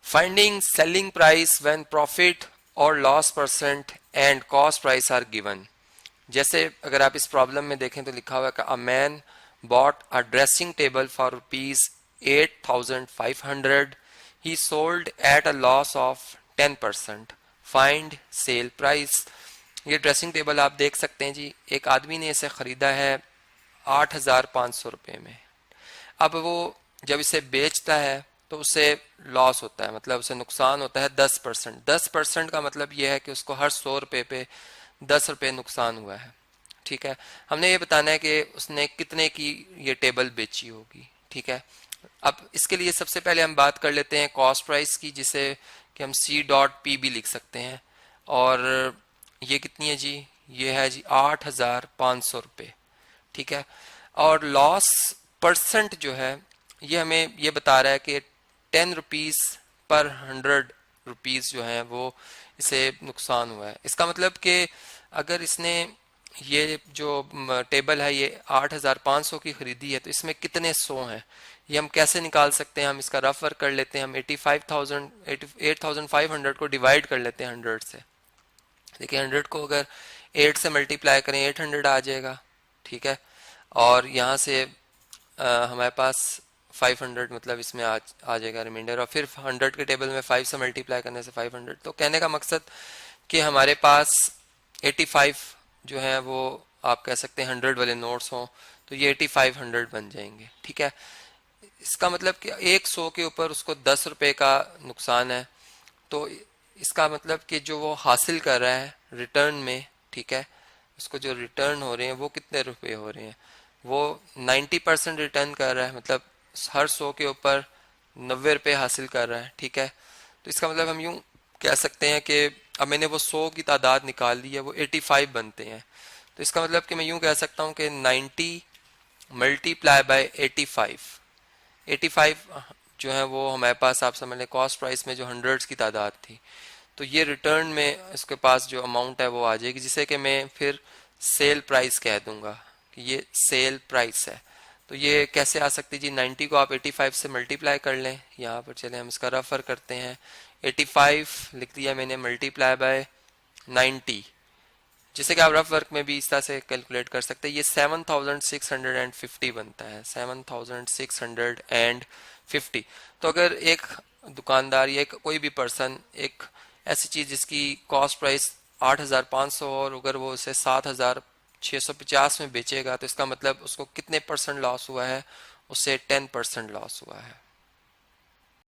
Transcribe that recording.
Finding selling price when profit or loss percent and cost price are given. जैसे अगर आप इस problem में देखें तो लिखा हुआ है कि a man bought a dressing table for ₹8,500, he sold at a loss of 10%, find sale price. ये ड्रेसिंग टेबल आप देख सकते हैं जी, एक आदमी ने इसे खरीदा है 8,500 रुपये में। अब वो जब इसे बेचता है तो उसे लॉस होता है, मतलब उसे नुकसान होता है 10%। 10% का मतलब यह है कि उसको हर 100 रुपये पे 10 रुपये नुकसान हुआ है। ठीक है, हमने ये बताना है कि उसने कितने की ये टेबल बेची होगी। ठीक है, अब इसके लिए सबसे पहले हम बात कर लेते हैं कॉस्ट प्राइस की, जिसे कि हम C.P भी लिख सकते हैं। और ये कितनी है जी, ये है जी 8,500 रुपये। ठीक है, और लॉस परसेंट जो है ये हमें ये बता रहा है कि 10 रुपीज पर 100 रुपीज जो है वो इसे नुकसान हुआ है। इसका मतलब कि अगर इसने ये जो टेबल है ये 8,500 की खरीदी है तो इसमें कितने 100 हैं, ये हम कैसे निकाल सकते हैं। हम इसका रफ वर्क कर लेते हैं। हम 8,500 को डिवाइड कर लेते हैं 100 से। देखिए 100 को अगर 8 से मल्टीप्लाई करें 800 आ जाएगा। ठीक है, और यहाँ से हमारे पास 500 मतलब इसमें आ जाएगा रिमाइंडर, और फिर 100 के टेबल में 5 से मल्टीप्लाई करने से 500। तो कहने का मकसद कि हमारे पास 85 जो है वो आप कह सकते हैं 100 वाले नोट्स हों तो ये 8500 बन जाएंगे। ठीक है, इसका मतलब कि एक 100 के ऊपर उसको 10 रुपये का नुकसान है। तो इसका मतलब कि जो वो हासिल कर रहा है रिटर्न में, ठीक है, उसको जो रिटर्न हो रहे हैं वो कितने रुपए हो रहे हैं, वो 90% रिटर्न कर रहा है, मतलब हर 100 के ऊपर 90 रुपये हासिल कर रहा है। ठीक है, तो इसका मतलब हम यूं कह सकते हैं कि अब मैंने वो 100 की तादाद निकाल ली है, वो 85 बनते हैं। तो इसका मतलब कि मैं यूं कह सकता हूं कि 90 मल्टीप्लाई बाय 85 जो है वो हमारे पास आप समझ लें कॉस्ट प्राइस में जो हंड्रेड्स की तादाद थी, तो ये रिटर्न में इसके पास जो अमाउंट है वो आ जाएगी, जिसे कि मैं फिर सेल प्राइस कह दूंगा कि ये सेल प्राइस है। तो ये कैसे आ सकती जी, 90 को आप 85 से मल्टीप्लाई कर लें। यहाँ पर चले हम इसका रेफर करते हैं। 85 लिख दिया मैंने मल्टीप्लाई बाय 90, जिसे कि आप रफ वर्क में भी इस तरह से कैलकुलेट कर सकते हैं। ये 7650 बनता है, 7650। तो अगर एक दुकानदार या कोई भी पर्सन एक ऐसी चीज जिसकी कॉस्ट प्राइस 8,500 और अगर वो उसे 7,650 में बेचेगा तो इसका मतलब उसको कितने परसेंट लॉस हुआ है, उससे 10% लॉस हुआ है।